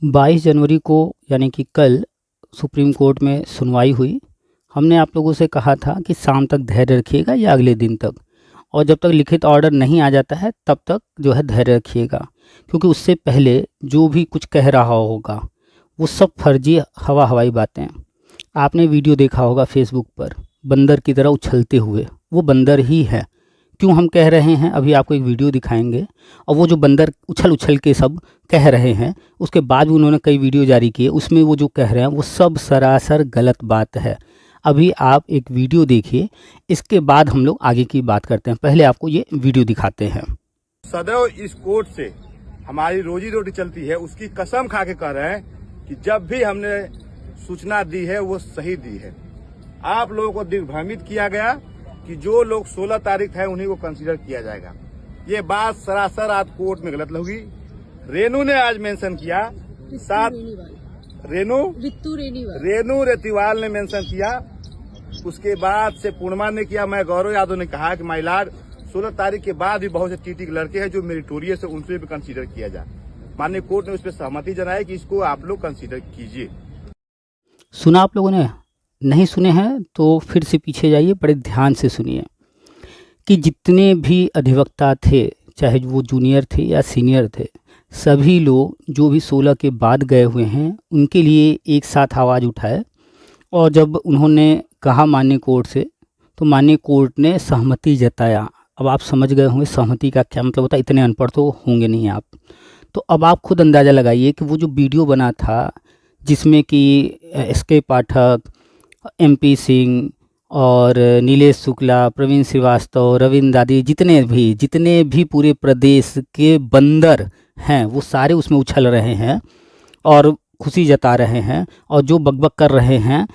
22 जनवरी को यानी कि कल सुप्रीम कोर्ट में सुनवाई हुई। हमने आप लोगों से कहा था कि शाम तक धैर्य रखिएगा या अगले दिन तक, और जब तक लिखित ऑर्डर नहीं आ जाता है तब तक जो है धैर्य रखिएगा, क्योंकि उससे पहले जो भी कुछ कह रहा होगा वो सब फर्जी हवाई बातें। आपने वीडियो देखा होगा फेसबुक पर, बंदर की तरह उछलते हुए, वो बंदर ही है। क्यों हम कह रहे हैं, अभी आपको एक वीडियो दिखाएंगे। और वो जो बंदर उछल उछल के सब कह रहे हैं, उसके बाद भी उन्होंने कई वीडियो जारी किए, उसमें वो जो कह रहे हैं वो सब सरासर गलत बात है। अभी आप एक वीडियो देखिए, इसके बाद हम लोग आगे की बात करते हैं। पहले आपको ये वीडियो दिखाते हैं। सदैव इस कोर्ट से हमारी रोजी रोटी चलती है, उसकी कसम खा के कह रहे हैं कि जब भी हमने सूचना दी है वो सही दी है। आप लोगों को दिग्भ्रमित किया गया कि जो लोग 16 तारीख है उन्हीं को कंसीडर किया जाएगा। ये बात सरासर आज कोर्ट में गलत होगी। रेनू ने आज मेंशन किया, साथ रेनू रेतीवाल ने मेंशन किया, उसके बाद से पूर्णिमा ने किया। मैं गौरव यादव ने कहा कि माय लॉर्ड 16 तारीख के बाद भी बहुत से टीटी के लड़के हैं जो मेरिटोरियस है, उनसे भी कंसीडर किया जाए। माननीय कोर्ट ने उस पर सहमति जनाई कि इसको आप लोग कंसीडर कीजिए। सुना आप लोगों ने? नहीं सुने हैं तो फिर से पीछे जाइए, बड़े ध्यान से सुनिए कि जितने भी अधिवक्ता थे, चाहे वो जूनियर थे या सीनियर थे, सभी लोग जो भी 16 के बाद गए हुए हैं उनके लिए एक साथ आवाज़ उठाए। और जब उन्होंने कहा माननीय कोर्ट से, तो माननीय कोर्ट ने सहमति जताया। अब आप समझ गए होंगे सहमति का क्या मतलब होता है, इतने अनपढ़ तो होंगे नहीं आप। तो अब आप खुद अंदाज़ा लगाइए कि वो जो वीडियो बना था जिसमें कि एस.के. पाठक, एम.पी. सिंह और नीलेश शुक्ला, प्रवीण श्रीवास्तव, रविंद्र दादी, जितने भी पूरे प्रदेश के बंदर हैं वो सारे उसमें उछल रहे हैं और खुशी जता रहे हैं। और जो बकबक कर रहे हैं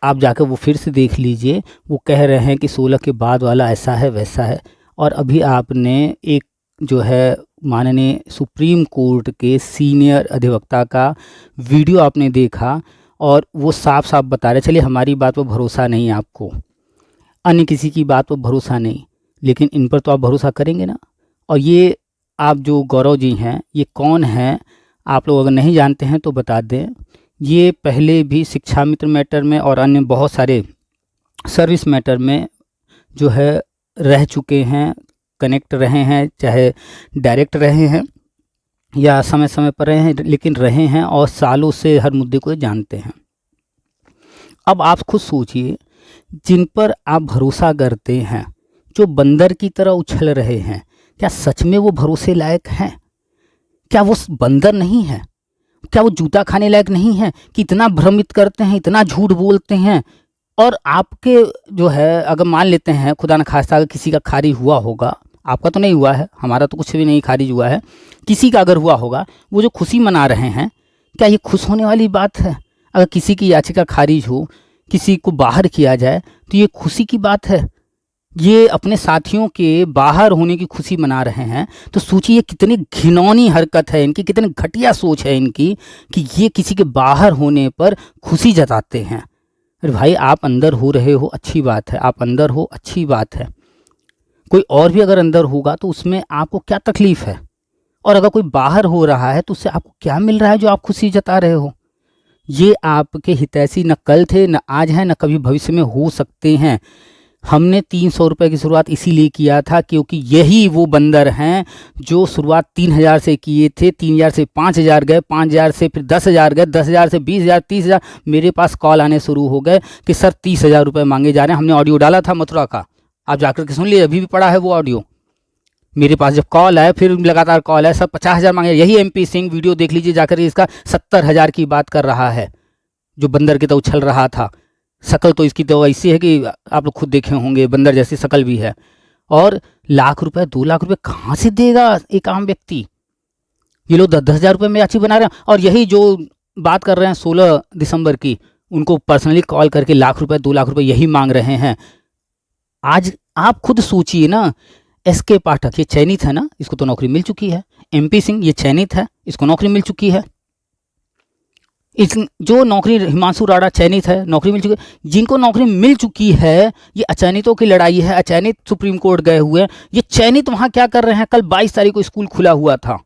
आप जाकर वो फिर से देख लीजिए, वो कह रहे हैं कि 16 के बाद वाला ऐसा है वैसा है। और अभी आपने एक जो है माननीय सुप्रीम कोर्ट के सीनियर अधिवक्ता का वीडियो आपने देखा और वो साफ साफ बता रहे, चलिए हमारी बात पर भरोसा नहीं आपको, अन्य किसी की बात पर भरोसा नहीं, लेकिन इन पर तो आप भरोसा करेंगे ना। और ये आप जो गौरव जी हैं, ये कौन हैं आप लोग अगर नहीं जानते हैं तो बता दें। ये पहले भी शिक्षा मित्र मैटर में और अन्य बहुत सारे सर्विस मैटर में जो है रह चुके हैं, कनेक्ट रहे हैं, चाहे डायरेक्ट रहे हैं या समय समय पर रहे हैं, लेकिन रहे हैं और सालों से हर मुद्दे को जानते हैं। अब आप खुद सोचिए, जिन पर आप भरोसा करते हैं, जो बंदर की तरह उछल रहे हैं, क्या सच में वो भरोसे लायक हैं? क्या वो बंदर नहीं है? क्या वो जूता खाने लायक नहीं है कि इतना भ्रमित करते हैं, इतना झूठ बोलते हैं? और आपके जो है, अगर मान लेते हैं खुदा न खास्ता अगर किसी का खारिज हुआ होगा, आपका तो नहीं हुआ है, हमारा तो कुछ भी नहीं खारिज हुआ है, किसी का अगर हुआ होगा, वो जो खुशी मना रहे हैं, क्या ये खुश होने वाली बात है? अगर किसी की याचिका खारिज हो, किसी को बाहर किया जाए, तो ये खुशी की बात है? ये अपने साथियों के बाहर होने की खुशी मना रहे हैं। तो सोचिए कितनी घिनौनी हरकत है इनकी, कितनी घटिया सोच है इनकी कि ये किसी के बाहर होने पर खुशी जताते हैं। अरे भाई, आप अंदर हो रहे हो अच्छी बात है, आप अंदर हो अच्छी बात है, कोई और भी अगर अंदर होगा तो उसमें आपको क्या तकलीफ़ है? और अगर कोई बाहर हो रहा है तो उससे आपको क्या मिल रहा है जो आप खुशी जता रहे हो? ये आपके हितैषी न कल थे, न आज हैं, न कभी भविष्य में हो सकते हैं। हमने 300 रुपये की शुरुआत इसीलिए किया था क्योंकि यही वो बंदर हैं जो शुरुआत 3000 से किए थे, 3000 से 5000 गए, 5000 से फिर 10,000 गए, 10,000 से 20,000, 30,000। मेरे पास कॉल आने शुरू हो गए कि सर 30,000 रुपये मांगे जा रहे हैं। हमने ऑडियो डाला था मथुरा का, आप जाकर के सुन लीजिए, अभी भी पड़ा है वो ऑडियो मेरे पास। जब कॉल आए, फिर लगातार कॉल आए, सब 50,000 मांगे। यही एम.पी. सिंह वीडियो देख लीजिए जाकर, इसका 70,000 की बात कर रहा है, जो बंदर की तरह उछल रहा था। शक्ल तो इसकी तो ऐसी है कि आप लोग खुद देखे होंगे, बंदर जैसी शक्ल भी है। और लाख रुपए 2 लाख रुपए कहाँ से देगा एक आम व्यक्ति? ये लोग 10,000 रुपये में याची बना रहे हैं। और यही जो बात कर रहे हैं 16 दिसंबर की, उनको पर्सनली कॉल करके लाख रुपए 2 लाख रुपए यही मांग रहे हैं। आज आप खुद सोचिए ना, एस.के. पाठक ये चयनित है ना, इसको तो नौकरी मिल चुकी है। एम.पी. सिंह ये चयनित है, इसको नौकरी मिल चुकी है। इस जो नौकरी हिमांशु राणा चयनित है, नौकरी मिल चुकी है। जिनको नौकरी मिल चुकी है, ये अचयनितों की लड़ाई है। अचयनित सुप्रीम कोर्ट गए हुए हैं, ये चयनित वहाँ क्या कर रहे हैं? कल 22 तारीख को स्कूल खुला हुआ था,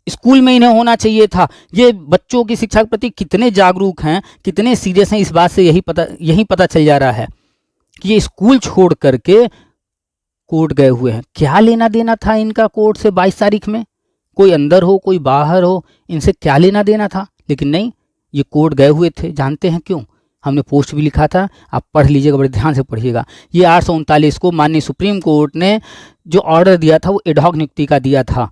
स्कूल में इन्हें होना चाहिए था। ये बच्चों की शिक्षा के प्रति कितने जागरूक हैं, कितने सीरियस हैं, इस बात से यही पता चल जा रहा है कि ये स्कूल छोड़ करके कोर्ट गए हुए हैं। क्या लेना देना था इनका कोर्ट से 22 तारीख में? कोई अंदर हो कोई बाहर हो, इनसे क्या लेना देना था? लेकिन नहीं, ये कोर्ट गए हुए थे। जानते हैं क्यों? हमने पोस्ट भी लिखा था, आप पढ़ लीजिएगा, बड़े ध्यान से पढ़िएगा। ये 839 को माननीय सुप्रीम कोर्ट ने जो ऑर्डर दिया था वो एडहॉक नियुक्ति का दिया था,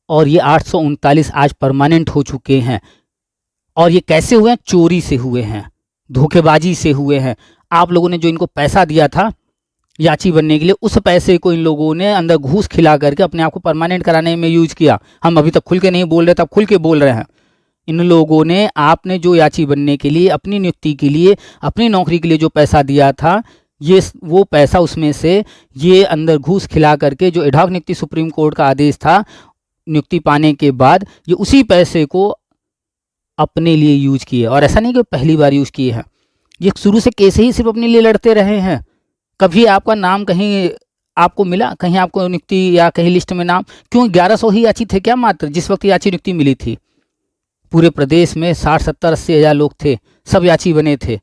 और ये 839 आज परमानेंट हो चुके हैं। और ये कैसे हुए हैं? चोरी से हुए हैं, धोखेबाजी से हुए हैं। आप लोगों ने जो इनको पैसा दिया था याची बनने के लिए, उस पैसे को इन लोगों ने अंदर घूस खिला करके अपने आप को परमानेंट कराने में यूज किया। हम अभी तक खुल के नहीं बोल रहे, तब खुल के बोल रहे हैं। इन लोगों ने आपने जो याची बनने के लिए, अपनी नियुक्ति के लिए, अपनी नौकरी के लिए जो पैसा दिया था, ये वो पैसा उसमें से ये अंदर घूस खिला करके, जो एडहॉक नियुक्ति सुप्रीम कोर्ट का आदेश था नियुक्ति पाने के बाद, ये उसी पैसे को अपने लिए यूज किए। और ऐसा नहीं कि पहली बार यूज किए हैं, ये शुरू से केस ही सिर्फ अपने लिए लड़ते रहे हैं। कभी आपका नाम कहीं आपको मिला, कहीं आपको नियुक्ति या कहीं लिस्ट में नाम? क्यों 1100 ही याची थे क्या मात्र जिस वक्त याची नियुक्ति मिली थी? पूरे प्रदेश में 60, 70, 80 हज़ार लोग थे, सब याची बने थे।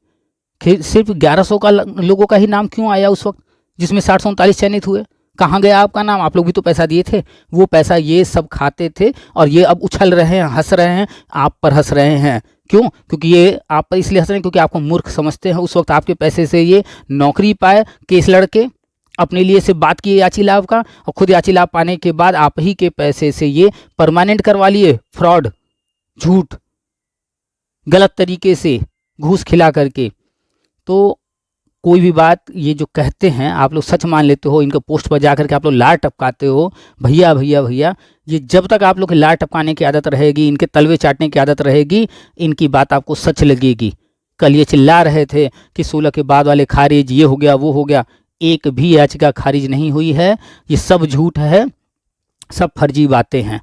सिर्फ 1100 का लोगों का ही नाम क्यों आया उस वक्त, जिसमें 639 चयनित हुए? कहाँ गया आपका नाम? आप लोग भी तो पैसा दिए थे। वो पैसा ये सब खाते थे, और ये अब उछल रहे हैं, हंस रहे हैं, आप पर हंस रहे हैं। क्यों? क्योंकि ये आप पर इसलिए हंस रहे हैं क्योंकि आपको मूर्ख समझते हैं। उस वक्त आपके पैसे से ये नौकरी पाए, केस लड़के, अपने लिए से बात किए याची लाभ का, और खुद याची लाभ पाने के बाद आप ही के पैसे से ये परमानेंट करवा लिए। फ्रॉड, झूठ, गलत तरीके से घूस खिला करके। तो कोई भी बात ये जो कहते हैं आप लोग सच मान लेते हो, इनके पोस्ट पर जा करके आप लोग लार टपकाते हो। भैया भैया भैया, ये जब तक आप लोग की लार टपकाने की आदत रहेगी, इनके तलवे चाटने की आदत रहेगी, इनकी बात आपको सच लगेगी। कल ये चिल्ला रहे थे कि 16 के बाद वाले खारिज, ये हो गया वो हो गया। एक भी याचिका खारिज नहीं हुई है। ये सब झूठ है, सब फर्जी बातें हैं।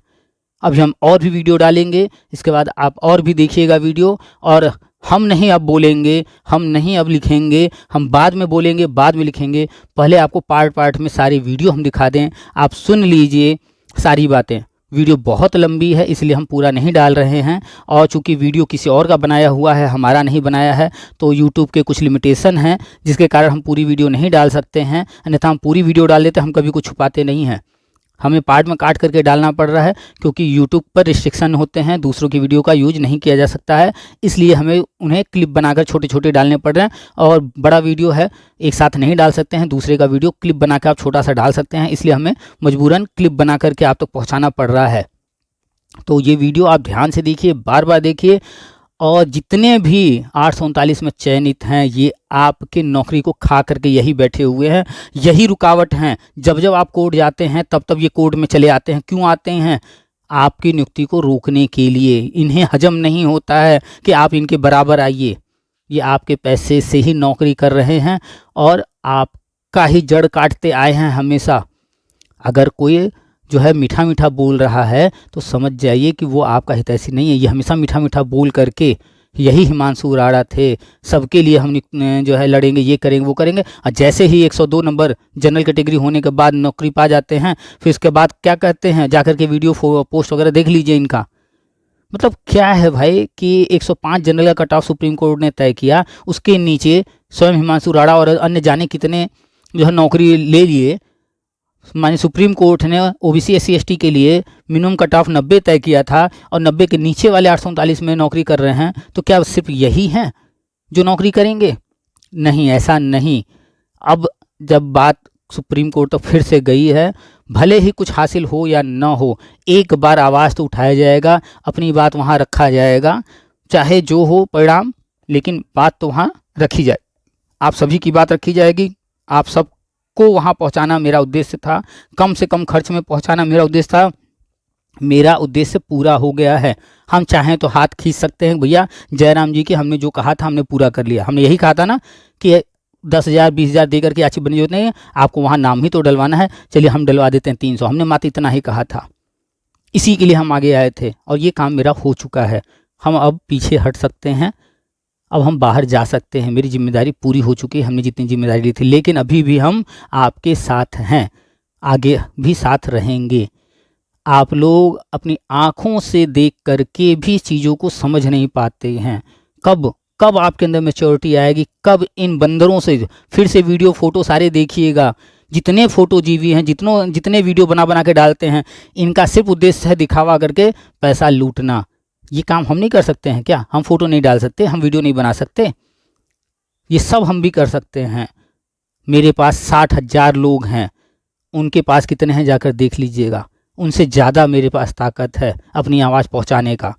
अभी हम और भी वीडियो डालेंगे, इसके बाद आप और भी देखिएगा वीडियो। और हम नहीं अब बोलेंगे, हम नहीं अब लिखेंगे, हम बाद में बोलेंगे, बाद में लिखेंगे। पहले आपको पार्ट पार्ट में सारी वीडियो हम दिखा दें, आप सुन लीजिए सारी बातें। वीडियो बहुत लंबी है इसलिए हम पूरा नहीं डाल रहे हैं, और चूंकि वीडियो किसी और का बनाया हुआ है, हमारा नहीं बनाया है, तो यूट्यूब के कुछ लिमिटेशन हैं जिसके कारण हम पूरी वीडियो नहीं डाल सकते हैं। अन्यथा हम पूरी वीडियो डाल देते, हम कभी कुछ छुपाते नहीं हैं। हमें पार्ट में काट करके डालना पड़ रहा है क्योंकि यूट्यूब पर रिस्ट्रिक्शन होते हैं, दूसरों की वीडियो का यूज नहीं किया जा सकता है, इसलिए हमें उन्हें क्लिप बनाकर छोटे छोटे डालने पड़ रहे हैं। और बड़ा वीडियो है, एक साथ नहीं डाल सकते हैं, दूसरे का वीडियो क्लिप बनाकर आप छोटा सा डाल सकते हैं, इसलिए हमें मजबूरन क्लिप बना करके आप तक पहुँचाना पड़ रहा है। तो ये वीडियो आप ध्यान से देखिए, बार बार देखिए। और जितने भी 839 में चयनित हैं, ये आपके नौकरी को खा करके यही बैठे हुए हैं, यही रुकावट हैं। जब जब आप कोर्ट जाते हैं तब तब ये कोर्ट में चले आते हैं। क्यों आते हैं? आपकी नियुक्ति को रोकने के लिए। इन्हें हजम नहीं होता है कि आप इनके बराबर आइए। ये आपके पैसे से ही नौकरी कर रहे हैं और आपका ही जड़ काटते आए हैं हमेशा। अगर कोई जो है मीठा मीठा बोल रहा है तो समझ जाइए कि वो आपका हितैषी नहीं है। ये हमेशा मीठा मीठा बोल करके, यही हिमांशु अरोड़ा थे, सबके लिए हम जो है लड़ेंगे, ये करेंगे वो करेंगे। और जैसे ही 102 नंबर जनरल कैटेगरी होने के बाद नौकरी पा जाते हैं, फिर इसके बाद क्या कहते हैं, जाकर के वीडियो पोस्ट वगैरह देख लीजिए इनका। मतलब क्या है भाई कि 105 जनरल का कट ऑफ सुप्रीम कोर्ट ने तय किया, उसके नीचे स्वयं हिमांशु अरोड़ा और अन्य जाने कितने जो है नौकरी ले लिए। माने सुप्रीम कोर्ट ने ओबीसी SC ST के लिए मिनिमम कट ऑफ 90 तय किया था, और 90 के नीचे वाले 839 में नौकरी कर रहे हैं। तो क्या सिर्फ यही हैं जो नौकरी करेंगे? नहीं, ऐसा नहीं। अब जब बात सुप्रीम कोर्ट तक फिर से गई है, भले ही कुछ हासिल हो या न हो, एक बार आवाज़ तो उठाया जाएगा, अपनी बात वहाँ रखा जाएगा, चाहे जो हो परिणाम, लेकिन बात तो वहाँ रखी जाए। आप सभी की बात रखी जाएगी, आप सब को वहाँ पहुँचाना मेरा उद्देश्य था, कम से कम खर्च में पहुँचाना मेरा उद्देश्य था। मेरा उद्देश्य पूरा हो गया है। हम चाहें तो हाथ खींच सकते हैं भैया, जयराम जी की हमने जो कहा था हमने पूरा कर लिया। हमने यही कहा था ना कि 10,000 20,000 दे करके याची बनी जरूरत नहीं है, आपको वहाँ नाम ही तो डलवाना है, चलिए हम डलवा देते हैं 300। हमने मात्र इतना ही कहा था, इसी के लिए हम आगे आए थे, और ये काम मेरा हो चुका है। हम अब पीछे हट सकते हैं, अब हम बाहर जा सकते हैं। मेरी जिम्मेदारी पूरी हो चुकी है, हमने जितनी जिम्मेदारी ली थी, लेकिन अभी भी हम आपके साथ हैं, आगे भी साथ रहेंगे। आप लोग अपनी आँखों से देख कर के भी चीज़ों को समझ नहीं पाते हैं। कब कब आपके अंदर मैच्योरिटी आएगी, कब इन बंदरों से फिर से वीडियो फ़ोटो सारे देखिएगा, जितने फ़ोटो जीवी हैं, जितने वीडियो बना बना के डालते हैं, इनका सिर्फ उद्देश्य है दिखावा करके पैसा लूटना। ये काम हम नहीं कर सकते हैं क्या? हम फ़ोटो नहीं डाल सकते, हम वीडियो नहीं बना सकते? ये सब हम भी कर सकते हैं। मेरे पास 60,000 लोग हैं, उनके पास कितने हैं जाकर देख लीजिएगा। उनसे ज़्यादा मेरे पास ताकत है अपनी आवाज़ पहुंचाने का,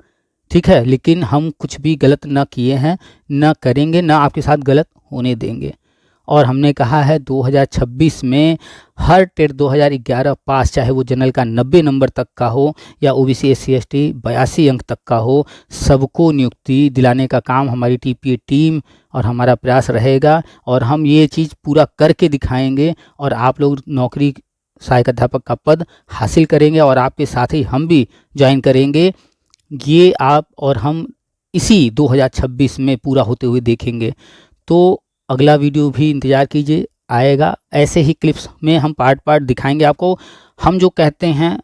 ठीक है। लेकिन हम कुछ भी गलत ना किए हैं, ना करेंगे, ना आपके साथ गलत होने देंगे। और हमने कहा है 2026 में हर टेट 2011 पास, चाहे वो जनरल का 90 नंबर तक का हो या ओबीसी SC ST 82 अंक तक का हो, सबको नियुक्ति दिलाने का काम हमारी TPA टीम और हमारा प्रयास रहेगा। और हम ये चीज़ पूरा करके दिखाएंगे और आप लोग नौकरी सहायक अध्यापक का पद हासिल करेंगे और आपके साथ ही हम भी ज्वाइन करेंगे। ये आप और हम इसी 2026 में पूरा होते हुए देखेंगे। तो अगला वीडियो भी इंतज़ार कीजिए, आएगा। ऐसे ही क्लिप्स में हम पार्ट पार्ट दिखाएंगे आपको। हम जो कहते हैं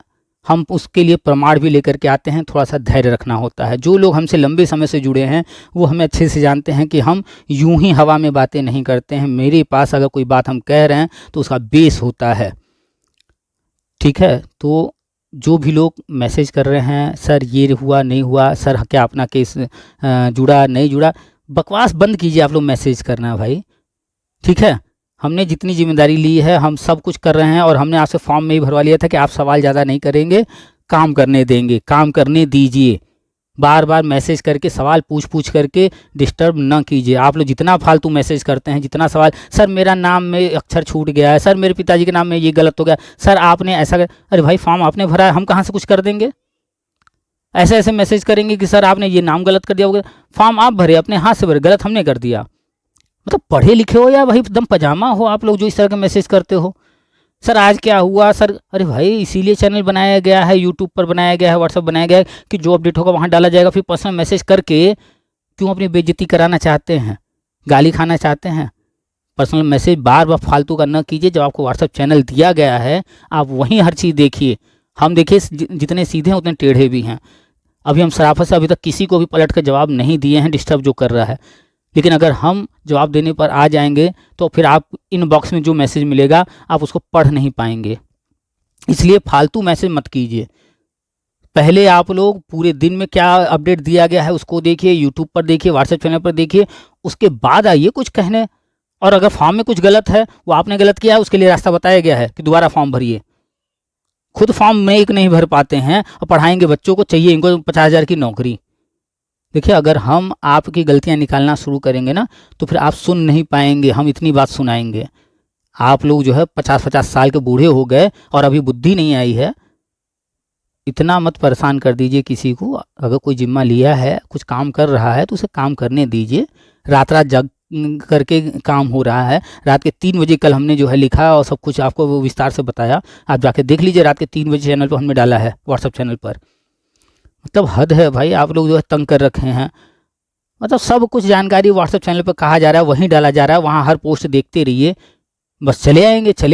हम उसके लिए प्रमाण भी लेकर के आते हैं। थोड़ा सा धैर्य रखना होता है। जो लोग हमसे लंबे समय से जुड़े हैं वो हमें अच्छे से जानते हैं कि हम यूं ही हवा में बातें नहीं करते हैं। मेरे पास अगर कोई बात हम कह रहे हैं तो उसका बेस होता है, ठीक है। तो जो भी लोग मैसेज कर रहे हैं, सर ये हुआ नहीं हुआ, सर क्या अपना केस जुड़ा नहीं जुड़ा, बकवास बंद कीजिए आप लोग मैसेज करना भाई, ठीक है। हमने जितनी जिम्मेदारी ली है हम सब कुछ कर रहे हैं और हमने आपसे फॉर्म में ही भरवा लिया था कि आप सवाल ज़्यादा नहीं करेंगे, काम करने देंगे, काम करने दीजिए। बार बार मैसेज करके सवाल पूछ करके डिस्टर्ब ना कीजिए। आप लोग जितना फालतू मैसेज करते हैं, जितना सवाल, सर मेरा नाम में अक्षर छूट गया है, सर मेरे पिताजी के नाम में ये गलत हो गया, सर आपने ऐसा अरे भाई फॉर्म आपने भरा है, हम कहाँ से कुछ कर देंगे? ऐसे ऐसे मैसेज करेंगे कि सर आपने ये नाम गलत कर दिया होगा। फॉर्म आप भरे, अपने हाथ से भरे, गलत हमने कर दिया। मतलब पढ़े लिखे हो या भाई एकदम पजामा हो आप लोग जो इस तरह का मैसेज करते हो। सर आज क्या हुआ सर, अरे भाई इसीलिए चैनल बनाया गया है, यूट्यूब पर बनाया गया है, व्हाट्सअप बनाया गया है कि जो अपडेट होगा वहाँ डाला जाएगा। फिर पर्सनल मैसेज करके क्यों अपनी बेइज्जती कराना चाहते हैं, गाली खाना चाहते हैं? पर्सनल मैसेज बार बार फालतू का न कीजिए। जब आपको व्हाट्सअप चैनल दिया गया है आप वहीं हर चीज़ देखिए। हम देखिए जितने सीधे हैं उतने टेढ़े भी हैं। अभी हम शराफत से अभी तक किसी को भी पलट कर जवाब नहीं दिए हैं डिस्टर्ब जो कर रहा है। लेकिन अगर हम जवाब देने पर आ जाएंगे तो फिर आप इनबॉक्स में जो मैसेज मिलेगा आप उसको पढ़ नहीं पाएंगे। इसलिए फालतू मैसेज मत कीजिए। पहले आप लोग पूरे दिन में क्या अपडेट दिया गया है उसको देखिए, यूट्यूब पर देखिए, व्हाट्सएप चैनल पर देखिए, उसके बाद आइए कुछ कहने। और अगर फॉर्म में कुछ गलत है, वो आपने गलत किया है, उसके लिए रास्ता बताया गया है कि दोबारा फॉर्म भरिए। खुद फॉर्म में एक नहीं भर पाते हैं और पढ़ाएंगे बच्चों को, चाहिए इनको 50,000 की नौकरी। देखिए अगर हम आपकी गलतियां निकालना शुरू करेंगे ना तो फिर आप सुन नहीं पाएंगे, हम इतनी बात सुनाएंगे। आप लोग जो है 50-50 साल के बूढ़े हो गए और अभी बुद्धि नहीं आई है। इतना मत परेशान कर दीजिए किसी को। अगर कोई जिम्मा लिया है, कुछ काम कर रहा है तो उसे काम करने दीजिए। रात रात जग करके काम हो रहा है। रात के 3 बजे कल हमने जो है लिखा और सब कुछ आपको वो विस्तार से बताया, आप जाके देख लीजिए। रात के 3 बजे चैनल पर हमने डाला है, व्हाट्सएप चैनल पर। मतलब हद है भाई, आप लोग जो है तंग कर रखे हैं। मतलब सब कुछ जानकारी व्हाट्सएप चैनल पर कहा जा रहा है, वहीं डाला जा रहा है, वहाँ हर पोस्ट देखते रहिए। बस चले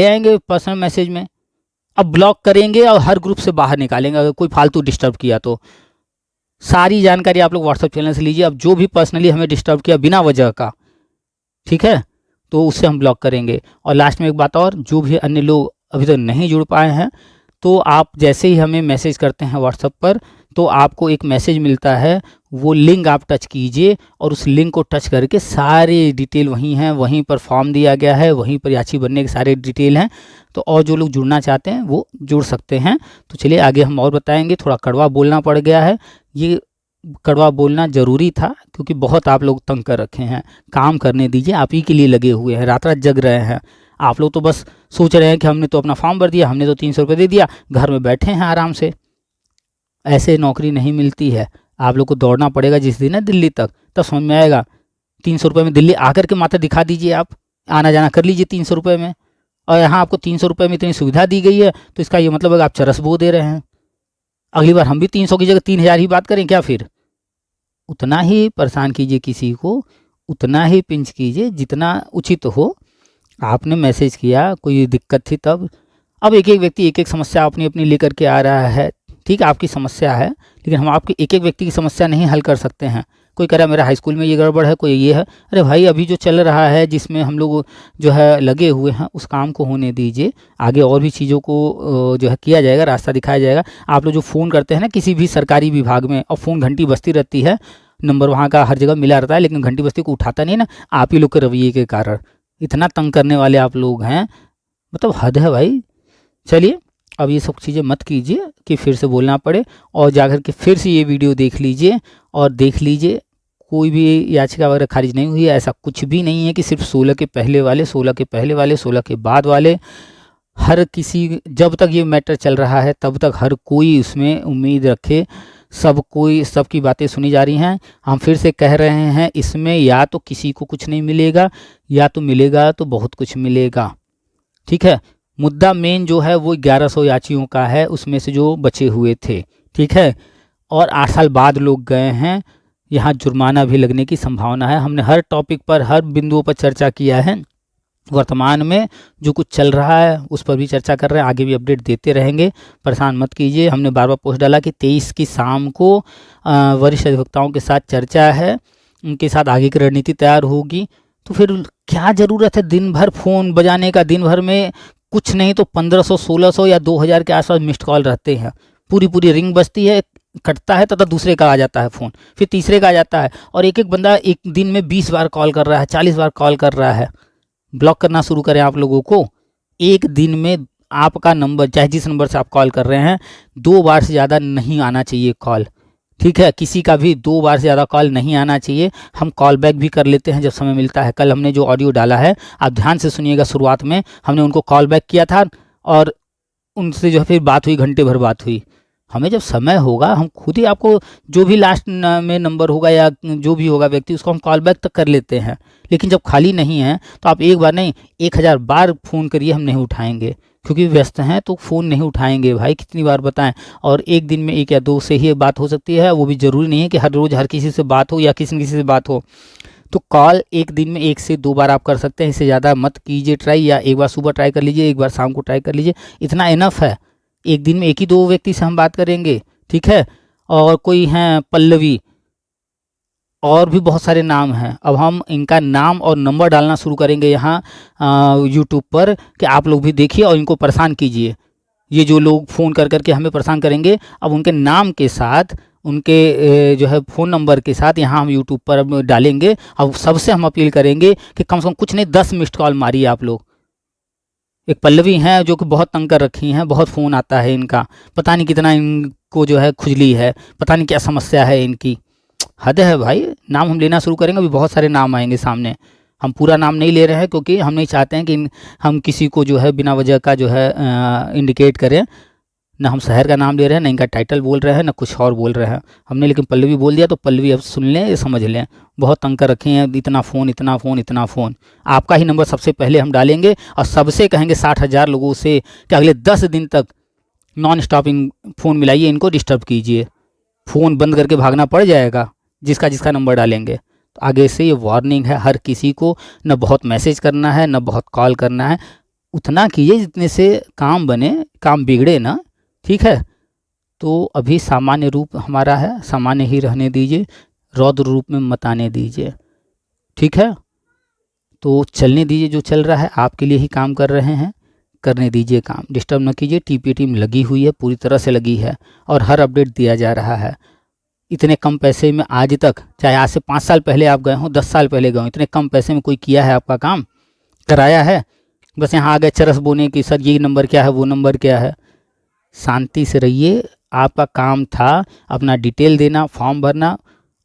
आएंगे पर्सनल मैसेज में। अब ब्लॉक करेंगे और हर ग्रुप से बाहर निकालेंगे अगर कोई फालतू डिस्टर्ब किया तो। सारी जानकारी आप लोग व्हाट्सएप चैनल से लीजिए। अब जो भी पर्सनली हमें डिस्टर्ब किया बिना वजह का, ठीक है, तो उससे हम ब्लॉक करेंगे। और लास्ट में एक बात और, जो भी अन्य लोग अभी तक नहीं जुड़ पाए हैं तो आप जैसे ही हमें मैसेज करते हैं व्हाट्सएप पर तो आपको एक मैसेज मिलता है, वो लिंक आप टच कीजिए और उस लिंक को टच करके सारे डिटेल वहीं हैं, वहीं पर फॉर्म दिया गया है, वहीं पर याची बनने के सारे डिटेल हैं। तो और जो लोग जुड़ना चाहते हैं वो जुड़ सकते हैं। तो चलिए आगे हम और बताएंगे। थोड़ा कड़वा बोलना पड़ गया है, ये कड़वा बोलना ज़रूरी था क्योंकि बहुत आप लोग तंग कर रखे हैं। काम करने दीजिए, आप ही के लिए लगे हुए हैं, रात रात जग रहे हैं। आप लोग तो बस सोच रहे हैं कि हमने तो अपना फॉर्म भर दिया, हमने तो 300 रुपये दे दिया, घर में बैठे हैं आराम से। ऐसे नौकरी नहीं मिलती है। आप लोग को दौड़ना पड़ेगा जिस दिन है दिल्ली तक, तब समझ में आएगा। 300 रुपये में दिल्ली आकर के मात्र दिखा दीजिए, आप आना जाना कर लीजिए 300 रुपये में। और यहाँ आपको 300 रुपये में इतनी सुविधा दी गई है तो इसका ये मतलब है कि आप चरस बो दे रहे हैं। अगली बार हम भी 300 की जगह 3,000 ही बात करें क्या? फिर उतना ही परेशान कीजिए किसी को, उतना ही पिंच कीजिए जितना उचित हो। आपने मैसेज किया, कोई दिक्कत थी तब। अब एक एक व्यक्ति एक एक समस्या अपनी अपनी लेकर के आ रहा है, ठीक है, आपकी समस्या है, लेकिन हम आपके एक एक व्यक्ति की समस्या नहीं हल कर सकते हैं। कोई कह रहा है मेरा हाई स्कूल में ये गड़बड़ है, कोई ये है। अरे भाई, अभी जो चल रहा है, जिसमें हम लोग जो है लगे हुए हैं, उस काम को होने दीजिए। आगे और भी चीज़ों को जो है किया जाएगा, रास्ता दिखाया जाएगा। आप लोग जो फ़ोन करते हैं ना किसी भी सरकारी विभाग में, और फ़ोन घंटी बजती रहती है, नंबर वहाँ का हर जगह मिला रहता है, लेकिन घंटी बजती को उठाता नहीं ना, आप ही लोग के रवैये के कारण। इतना तंग करने वाले आप लोग हैं, मतलब हद है भाई। चलिए, अब ये सब चीज़ें मत कीजिए कि फिर से बोलना पड़े, और जाकर के फिर से ये वीडियो देख लीजिए और देख लीजिए कोई भी याचिका वगैरह खारिज नहीं हुई है। ऐसा कुछ भी नहीं है कि सिर्फ 16 के पहले वाले, 16 के पहले वाले, 16 के बाद वाले। हर किसी, जब तक ये मैटर चल रहा है तब तक हर कोई उसमें उम्मीद रखे। सब कोई, सबकी बातें सुनी जा रही हैं। हम फिर से कह रहे हैं, इसमें या तो किसी को कुछ नहीं मिलेगा, या तो मिलेगा तो बहुत कुछ मिलेगा। ठीक है, मुद्दा मेन जो है वो 1100 याचियों का है, उसमें से जो बचे हुए थे। ठीक है, और 8 साल बाद लोग गए हैं, यहाँ जुर्माना भी लगने की संभावना है। हमने हर टॉपिक पर, हर बिंदुओं पर चर्चा किया है। वर्तमान में जो कुछ चल रहा है उस पर भी चर्चा कर रहे हैं, आगे भी अपडेट देते रहेंगे, परेशान मत कीजिए। हमने बार बार पोस्ट डाला कि 23 की शाम को वरिष्ठ अधिवक्ताओं के साथ चर्चा है, उनके साथ आगे की रणनीति तैयार होगी। तो फिर क्या ज़रूरत है दिन भर फ़ोन बजाने का? दिन भर में कुछ नहीं तो 1500, 1600 या 2000 के आसपास मिस्ड कॉल रहते हैं। पूरी पूरी रिंग बजती है, कटता है तथा दूसरे का आ जाता है फ़ोन, फिर तीसरे का आ जाता है, और एक एक बंदा एक दिन में 20 बार कॉल कर रहा है, 40 बार कॉल कर रहा है। ब्लॉक करना शुरू करें आप लोगों को। एक दिन में आपका नंबर, चाहे जिस नंबर से आप कॉल कर रहे हैं, 2 बार से ज़्यादा नहीं आना चाहिए कॉल। ठीक है, किसी का भी 2 बार से ज़्यादा कॉल नहीं आना चाहिए। हम कॉल बैक भी कर लेते हैं जब समय मिलता है। कल हमने जो ऑडियो डाला है, आप ध्यान से सुनिएगा। शुरुआत में हमने उनको कॉल बैक किया था, और उनसे जो है फिर बात हुई, घंटे भर बात हुई। हमें जब समय होगा हम खुद ही आपको, जो भी लास्ट में नंबर होगा या जो भी होगा व्यक्ति, उसको हम कॉल बैक तक कर लेते हैं। लेकिन जब खाली नहीं है तो आप एक बार नहीं 1000 बार फ़ोन करिए, हम नहीं उठाएंगे, क्योंकि व्यस्त हैं तो फ़ोन नहीं उठाएंगे भाई। कितनी बार बताएं? और एक दिन में 1 या 2 से ही बात हो सकती है, वो भी ज़रूरी नहीं है कि हर रोज़ हर किसी से बात हो या किसी न किसी से बात हो। तो कॉल एक दिन में 1 से 2 बार आप कर सकते हैं, इससे ज़्यादा मत कीजिए ट्राई। या एक बार सुबह ट्राई कर लीजिए, एक बार शाम को ट्राई कर लीजिए, इतना इनफ है। एक दिन में 1 ही 2 व्यक्ति से हम बात करेंगे। ठीक है, और कोई हैं पल्लवी, और भी बहुत सारे नाम हैं। अब हम इनका नाम और नंबर डालना शुरू करेंगे यहाँ यूट्यूब पर, कि आप लोग भी देखिए और इनको परेशान कीजिए। ये जो लोग फ़ोन कर कर के हमें परेशान करेंगे, अब उनके नाम के साथ, उनके जो है फ़ोन नंबर के साथ यहाँ हम यूट्यूब पर अब डालेंगे। अब सबसे हम अपील करेंगे कि कम से कम कुछ नहीं 10 मिस्ड कॉल मारिए आप लोग। एक पल्लवी हैं जो कि बहुत तंग कर रखी हैं, बहुत फ़ोन आता है इनका, पता नहीं कितना इनको जो है खुजली है, पता नहीं क्या समस्या है इनकी। हद है भाई। नाम हम लेना शुरू करेंगे, अभी बहुत सारे नाम आएंगे सामने। हम पूरा नाम नहीं ले रहे हैं, क्योंकि हम नहीं चाहते हैं कि हम किसी को जो है बिना वजह का जो है इंडिकेट करें। ना हम शहर का नाम ले रहे हैं, ना इनका टाइटल बोल रहे हैं, ना कुछ और बोल रहे हैं हमने। लेकिन पल्लवी बोल दिया तो पल्लवी अब सुन लें, समझ लें। बहुत तंग कर रखे हैं, इतना फ़ोन, इतना फ़ोन, इतना फ़ोन। आपका ही नंबर सबसे पहले हम डालेंगे, और सबसे कहेंगे 60,000 लोगों से कि अगले 10 दिन तक नॉन स्टॉपिंग फ़ोन मिलाइए, इनको डिस्टर्ब कीजिए। फ़ोन बंद करके भागना पड़ जाएगा जिसका जिसका नंबर डालेंगे। तो आगे से ये वार्निंग है हर किसी को, न बहुत मैसेज करना है, न बहुत कॉल करना है। उतना कीजिए जितने से काम बने, काम बिगड़े ना। ठीक है, तो अभी सामान्य रूप हमारा है, सामान्य ही रहने दीजिए, रौद्र रूप में मत आने दीजिए। ठीक है, तो चलने दीजिए, जो चल रहा है आपके लिए ही काम कर रहे हैं, करने दीजिए काम, डिस्टर्ब न कीजिए। टीपी टीम लगी हुई है, पूरी तरह से लगी है, और हर अपडेट दिया जा रहा है। इतने कम पैसे में आज तक, चाहे आज से 5 साल पहले आप गए हों, 10 साल पहले गए हों, इतने कम पैसे में कोई किया है आपका काम? कराया है? बस यहाँ आ गए चरस बोने कि सर ये नंबर क्या है, वो नंबर क्या है। शांति से रहिए। आपका काम था अपना डिटेल देना, फॉर्म भरना।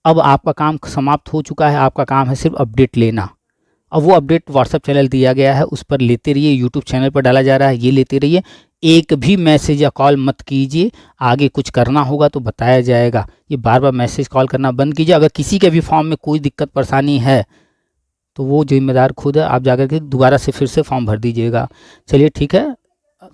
अब आपका काम समाप्त हो चुका है, आपका काम है सिर्फ अपडेट लेना। अब वो अपडेट व्हाट्सएप चैनल दिया गया है, उस पर लेते रहिए। यूट्यूब चैनल पर डाला जा रहा है, ये लेते रहिए। एक भी मैसेज या कॉल मत कीजिए। आगे कुछ करना होगा तो बताया जाएगा। ये बार बार मैसेज कॉल करना बंद कीजिए। अगर किसी के भी फॉर्म में कोई दिक्कत परेशानी है तो वो जिम्मेदार खुद है, आप जाकर के दोबारा से फिर से फॉर्म भर दीजिएगा। चलिए ठीक है,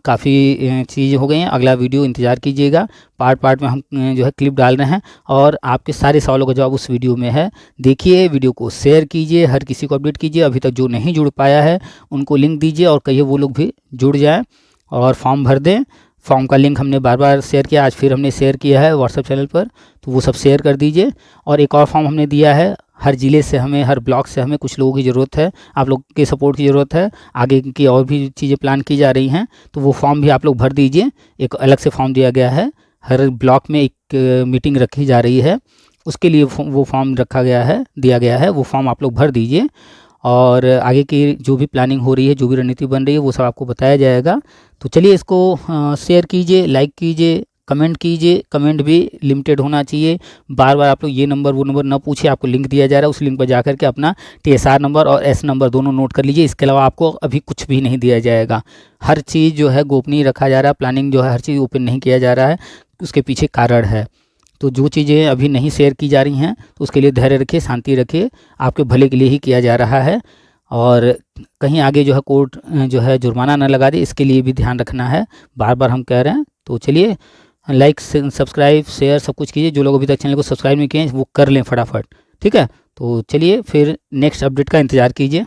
काफ़ी चीज़ हो गई हैं। अगला वीडियो इंतज़ार कीजिएगा। पार्ट पार्ट में हम जो है क्लिप डाल रहे हैं, और आपके सारे सवालों का जवाब उस वीडियो में है। देखिए, वीडियो को शेयर कीजिए, हर किसी को अपडेट कीजिए। अभी तक जो नहीं जुड़ पाया है उनको लिंक दीजिए, और कहिए वो लोग भी जुड़ जाएँ और फॉर्म भर दें। फॉर्म का लिंक हमने बार बार शेयर किया, आज फिर हमने शेयर किया है व्हाट्सएप चैनल पर, तो वो सब शेयर कर दीजिए। और एक और फॉर्म हमने दिया है, हर ज़िले से हमें, हर ब्लॉक से हमें कुछ लोगों की ज़रूरत है, आप लोग के सपोर्ट की ज़रूरत है। आगे की और भी चीज़ें प्लान की जा रही हैं, तो वो फॉर्म भी आप लोग भर दीजिए। एक अलग से फॉर्म दिया गया है, हर ब्लॉक में एक मीटिंग रखी जा रही है, उसके लिए वो फॉर्म रखा गया है, दिया गया है, वो फॉर्म आप लोग भर दीजिए। और आगे की जो भी प्लानिंग हो रही है, जो भी रणनीति बन रही है, वो सब आपको बताया जाएगा। तो चलिए इसको शेयर कीजिए, लाइक कीजिए, कमेंट कीजिए। कमेंट भी लिमिटेड होना चाहिए। बार बार आप लोग ये नंबर वो नंबर ना पूछिए, आपको लिंक दिया जा रहा है, उस लिंक पर जाकर के अपना TSR नंबर और S नंबर दोनों नोट कर लीजिए। इसके अलावा आपको अभी कुछ भी नहीं दिया जाएगा। हर चीज़ जो है गोपनीय रखा जा रहा है, प्लानिंग जो है हर चीज़ ओपन नहीं किया जा रहा है, उसके पीछे कारण है। तो जो चीज़ें अभी नहीं शेयर की जा रही हैं, तो उसके लिए धैर्य रखिए, शांति रखिए, आपके भले के लिए ही किया जा रहा है। और कहीं आगे जो है कोर्ट जो है जुर्माना न लगा दे, इसके लिए भी ध्यान रखना है, बार बार हम कह रहे हैं। तो चलिए लाइक सब्सक्राइब शेयर सब कुछ कीजिए। जो लोग अभी तक चैनल को सब्सक्राइब नहीं किए हैं वो कर लें फटाफट, ठीक है। तो चलिए फिर नेक्स्ट अपडेट का इंतज़ार कीजिए।